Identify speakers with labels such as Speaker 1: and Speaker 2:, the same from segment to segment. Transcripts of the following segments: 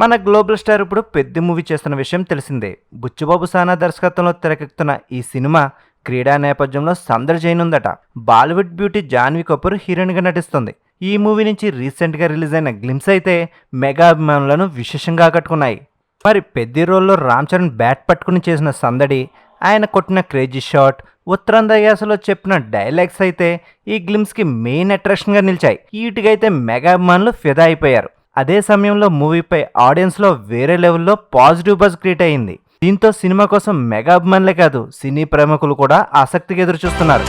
Speaker 1: మన global star ఇప్పుడు పెద్ద మూవీ చేస్తున్న విషయం తెలిసిందే. బుచ్చిబాబు సానా దర్శకత్వంలో తెరకెక్కుతున్న ఈ సినిమా క్రీడా నేపథ్యంలో సందడి చేయనుందట. బాలీవుడ్ బ్యూటీ జాన్వీ కపూర్ హీరోయిన్గా నటిస్తుంది. ఈ మూవీ నుంచి రీసెంట్గా రిలీజ్ అయిన గ్లిమ్స్ అయితే మెగా అభిమానులను విశేషంగా ఆకట్టుకున్నాయి. మరి పెద్ద రోల్లో రామ్ చరణ్ బ్యాట్ పట్టుకుని చేసిన సందడి, ఆయన కొట్టిన క్రేజీ షాట్, ఉత్తరాంధ్రయాసలో చెప్పిన డైలాగ్స్ అయితే ఈ గ్లిమ్స్కి మెయిన్ అట్రాక్షన్గా నిలిచాయి. వీటికైతే మెగా అభిమానులు ఫిదా అయిపోయారు. అదే సమయంలో మూవీపై ఆడియన్స్లో వేరే లెవెల్లో పాజిటివ్ బజ్ క్రియేట్ అయింది. దీంతో సినిమా కోసం మెగా అభిమానులే కాదు, సినీ ప్రేమికులు కూడా ఆసక్తిగా ఎదురుచూస్తున్నారు.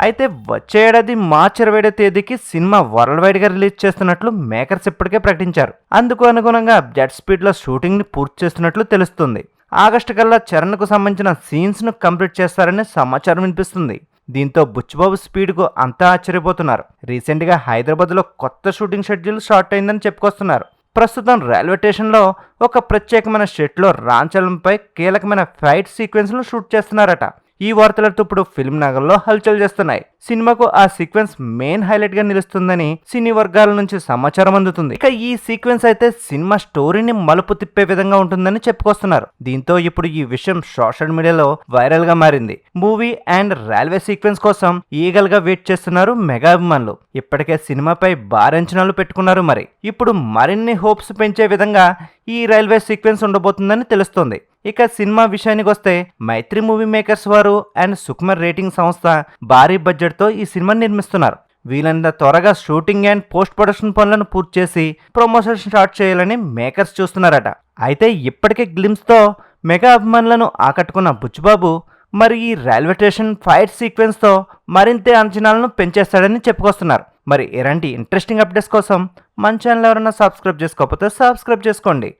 Speaker 1: అయితే వచ్చే ఏడాది మార్చి 27వ తేదీకి సినిమా వరల్డ్ వైడ్గా రిలీజ్ చేస్తున్నట్లు మేకర్స్ ఇప్పటికే ప్రకటించారు. అందుకు అనుగుణంగా జెట్ స్పీడ్లో షూటింగ్ని పూర్తి చేస్తున్నట్లు తెలుస్తుంది. ఆగస్టు కల్లా చరణ్కు సంబంధించిన సీన్స్ను కంప్లీట్ చేస్తారని సమాచారం వినిపిస్తుంది. దీంతో బుచ్చిబాబు స్పీడ్కు అంతా ఆశ్చర్యపోతున్నారు. రీసెంట్గా హైదరాబాద్లో కొత్త షూటింగ్ షెడ్యూల్ స్టార్ట్ అయిందని చెప్పుకొస్తున్నారు. ప్రస్తుతం రైల్వే స్టేషన్లో ఒక ప్రత్యేకమైన సెట్లో రామ్ చరణ్పై కీలకమైన ఫైట్ సీక్వెన్స్ను షూట్ చేస్తున్నారట. ఈ వార్తలతో ఇప్పుడు ఫిల్మ్ నగర్లో హల్చల్ చేస్తున్నాయి. సినిమాకు ఆ సీక్వెన్స్ మెయిన్ హైలైట్ గా నిలుస్తుందని సినీ వర్గాల నుంచి సమాచారం అందుతుంది. ఇక ఈ సీక్వెన్స్ అయితే సినిమా స్టోరీని మలుపు తిప్పే విధంగా ఉంటుందని చెప్పుకొస్తున్నారు. దీంతో ఇప్పుడు ఈ విషయం సోషల్ మీడియాలో వైరల్ గా మారింది. మూవీ అండ్ రైల్వే సీక్వెన్స్ కోసం ఈగల్ గా వెయిట్ చేస్తున్నారు మెగా అభిమానులు. ఇప్పటికే సినిమాపై భారీ అంచనాలు పెట్టుకున్నారు. మరి ఇప్పుడు మరిన్ని హోప్స్ పెంచే విధంగా ఈ రైల్వే సీక్వెన్స్ ఉండబోతుందని తెలుస్తోంది. ఇక సినిమా విషయానికి వస్తే మైత్రి మూవీ మేకర్స్ వారు అండ్ సుకుమార్ రేటింగ్ సంస్థ భారీ బడ్జెట్తో ఈ సినిమాని నిర్మిస్తున్నారు. వీలైనంత త్వరగా షూటింగ్ అండ్ పోస్ట్ ప్రొడక్షన్ పనులను పూర్తి చేసి ప్రమోషన్ స్టార్ట్ చేయాలని మేకర్స్ చూస్తున్నారట. అయితే ఇప్పటికే గ్లిమ్స్తో మెగా అభిమానులను ఆకట్టుకున్న బుచ్చిబాబు మరి ఈ రైల్వే స్టేషన్ ఫైట్ సీక్వెన్స్తో మరింత అంచనాలను పెంచేస్తాడని చెప్పుకొస్తున్నారు. మరి ఇలాంటి ఇంట్రెస్టింగ్ అప్డేట్స్ కోసం మన ఛానల్ ఎవరైనా సబ్స్క్రైబ్ చేసుకోకపోతే సబ్స్క్రైబ్ చేసుకోండి.